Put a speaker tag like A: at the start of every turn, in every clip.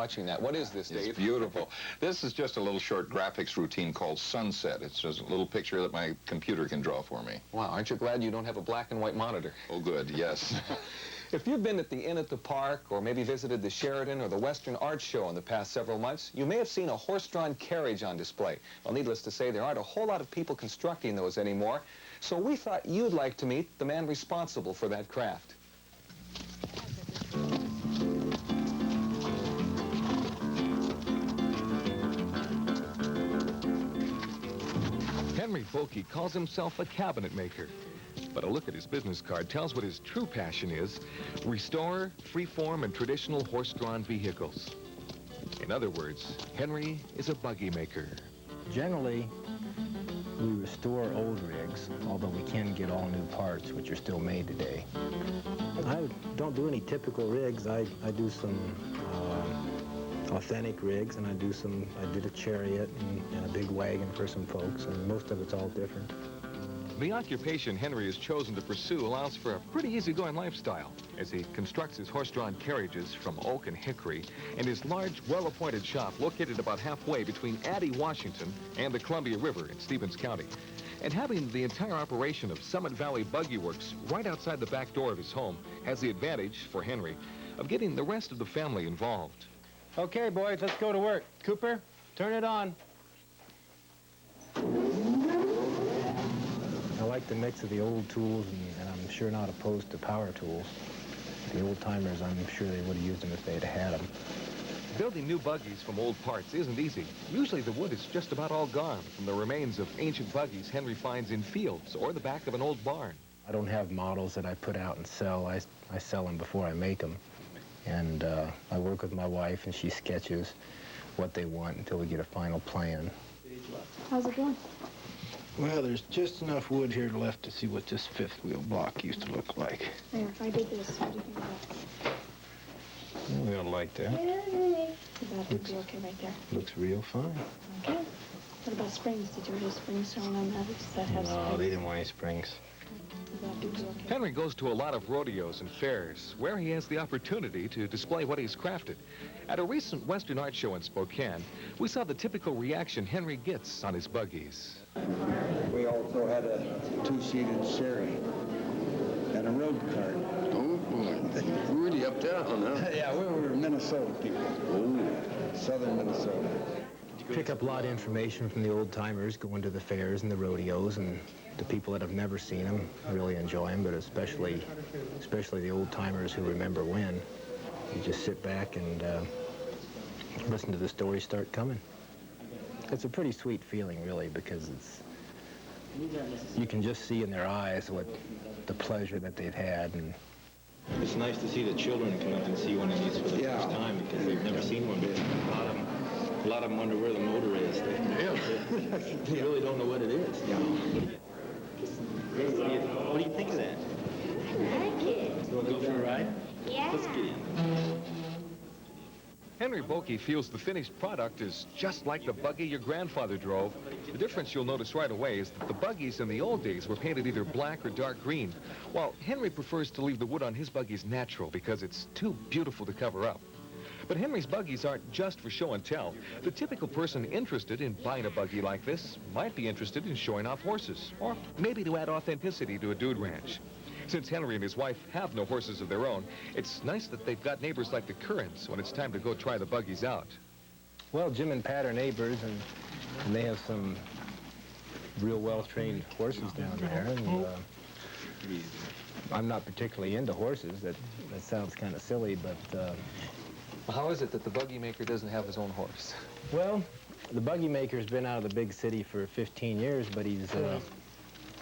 A: Watching that. What is this, Dave?
B: It's beautiful. This is just a little short graphics routine called Sunset. It's just a little picture that my computer can draw for me.
A: Wow, aren't you glad you don't have a black and white monitor?
B: Oh, good, yes.
A: If you've been at the Inn at the Park or maybe visited the Sheraton or the Western Art Show in the past several months, you may have seen a horse-drawn carriage on display. Well, needless to say, there aren't a whole lot of people constructing those anymore, so we thought you'd like to meet the man responsible for that craft.
C: Henry Boeke calls himself a cabinet maker, but a look at his business card tells what his true passion is: restore, freeform, and traditional horse-drawn vehicles. In other words, Henry is a buggy maker.
D: Generally, we restore old rigs, although we can get all new parts, which are still made today. I don't do any typical rigs. I do some authentic rigs, and I did a chariot and a big wagon for some folks, and most of it's all different.
C: The occupation Henry has chosen to pursue allows for a pretty easygoing lifestyle as he constructs his horse-drawn carriages from oak and hickory in his large, well-appointed shop located about halfway between Addy, Washington and the Columbia River in Stevens County. And having the entire operation of Summit Valley Buggy Works right outside the back door of his home has the advantage, for Henry, of getting the rest of the family involved.
D: Okay, boys, let's go to work. Cooper, turn it on. I like the mix of the old tools, and I'm sure not opposed to power tools. The old-timers, I'm sure they would have used them if they'd had them.
C: Building new buggies from old parts isn't easy. Usually the wood is just about all gone from the remains of ancient buggies Henry finds in fields or the back of an old barn.
D: I don't have models that I put out and sell. I sell them before I make them. And I work with my wife, and she sketches what they want until we get a final plan.
E: How's it going?
D: Well, there's just enough wood here left to see what this fifth wheel block used to look like.
E: There, if I did this, what do you think of that?
D: Well, we don't like that.
E: That would be okay right there.
D: Looks real fine.
E: Okay. What about springs? Did you have springs thrown on that? Does that have springs?
D: No, they didn't want any springs.
E: That would be okay.
C: Henry goes to a lot of rodeos and fairs where he has the opportunity to display what he's crafted. At a recent Western Art Show in Spokane, we saw the typical reaction Henry gets on his buggies.
F: We also had a two-seated Sherry and a road cart.
G: Oh, boy. We're really up down, huh?
F: Yeah, we were Minnesota people.
G: Oh.
F: Southern Minnesota.
D: Pick up a lot of information from the old-timers, going to the fairs and the rodeos, and the people that have never seen them really enjoy them, but especially the old-timers who remember when. You just sit back and listen to the stories start coming. It's a pretty sweet feeling, really, because you can just see in their eyes what the pleasure that they've had. And
H: it's nice to see the children come up and see one of these for the first time, because they've never seen one before. A lot of them wonder where the motor is. They really don't know what it is. Yeah. What do you think of that?
I: I like it.
H: You want to go for a ride?
I: Yeah.
H: Let's get in.
C: Henry Boeke feels the finished product is just like the buggy your grandfather drove. The difference you'll notice right away is that the buggies in the old days were painted either black or dark green, while Henry prefers to leave the wood on his buggies natural because it's too beautiful to cover up. But Henry's buggies aren't just for show and tell. The typical person interested in buying a buggy like this might be interested in showing off horses, or maybe to add authenticity to a dude ranch. Since Henry and his wife have no horses of their own, it's nice that they've got neighbors like the Currents when it's time to go try the buggies out.
D: well, Jim and Pat are neighbors, and they have some real well-trained horses down there. And I'm not particularly into horses. That sounds kind of silly, but
A: Well, how is it that the buggy maker doesn't have his own horse?
D: well, the buggy maker's been out of the big city for 15 years, but he's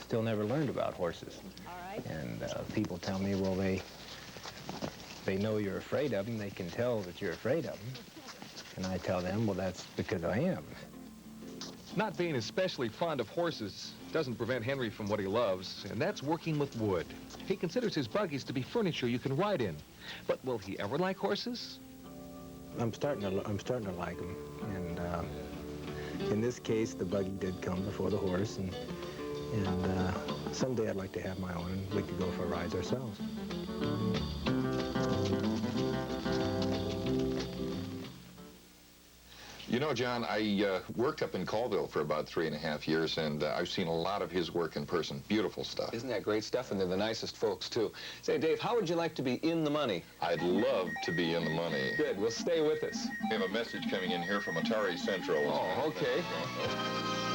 D: still never learned about horses.
I: All right.
D: And people tell me, well, they know you're afraid of them. They can tell that you're afraid of them. And I tell them, well, that's because I am.
C: Not being especially fond of horses doesn't prevent Henry from what he loves, and that's working with wood. He considers his buggies to be furniture you can ride in. But will he ever like horses?
D: I'm starting to like them. And in this case, the buggy did come before the horse, and someday I'd like to have my own, and we could go for rides ourselves.
B: You know, John, I worked up in Colville for about 3.5 years, and I've seen a lot of his work in person. Beautiful stuff.
A: Isn't that great stuff? And they're the nicest folks, too. Say, Dave, how would you like to be in the money?
B: I'd love to be in the money.
A: Good. Well, stay with us.
B: We have a message coming in here from Atari Central.
A: Oh, okay.